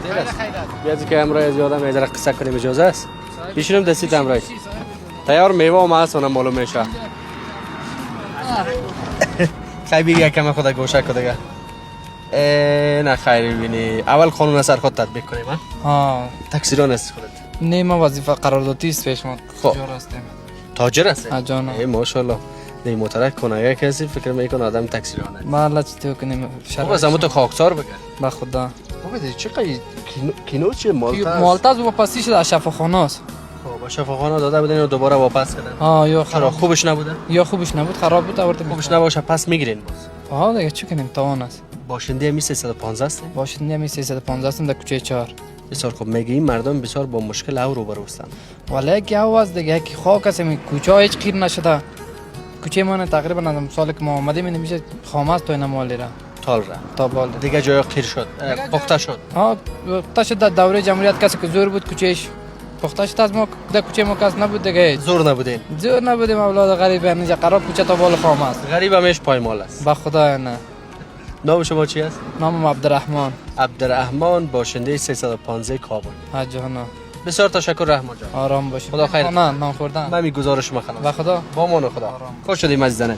دیر است. بیازی که امروز از یادم یه قصه کنیم اجازه است. بیشترم دستیت امروز. تیار میوه و ماست اونم معلوم میشه. خیلی بیگه کم خدا گوشه کدگه. نه خیلی بینی. اول قانون سر خود تطبیق کنیم ها. تکثیران است خودت. نه ما وظیفه قراردادی است پیش ما. تجار هستیم. تاجر هستی؟ ها جان. ماشاءالله. نه موترک کنه کسی فکر میکنه آدم تکثیرانه. ما چطور کنیم خب از همون تو خاکسار بگه. با خدا. خب چقدر کینو چیه مالتا؟ مالتا از واپسی شده از شفاخانه است. خب شفاخانه داده بودن و دوباره واپس کردن. ها یا خراب خوبش نبوده؟ یا خوبش نبود خراب بود آورده. خوبش نباشه پس میگیرین باز. ها دیگه چی کنیم توان است. باشنده می 315 است. باشنده می 315 است در کوچه 4. بسیار خوب میگی این مردم بسیار با مشکل او روبرو هستند. ولی که آواز دیگه کی خاک است می کوچه هیچ خیر نشده. کوچه ما تقریبا از سال که ما آمدیم نمیشه خام است تو اینا مالی را. تال را. تا بال. دیگه جای خیر شد. پخته شد. ها پخته شد در دوره جمهوریت کسی که زور بود کوچهش پخته شد از ما در کوچه ما کس نبود دیگه. زور نبودین. زور نبودیم اولاد غریب اینجا قرار کوچه تا بال خام است. غریب همیش پایمال است. با خدا نه. نام شما چی است؟ نامم عبدالرحمن. عبدالرحمن باشنده 315 کابل. ها جانا. بسیار تشکر رحمان جان. آرام باشید. خدا خیر. نه نام خوردن. من می گزارش میکنم. با خدا. با مان خدا. خوش شدیم عزیزانه.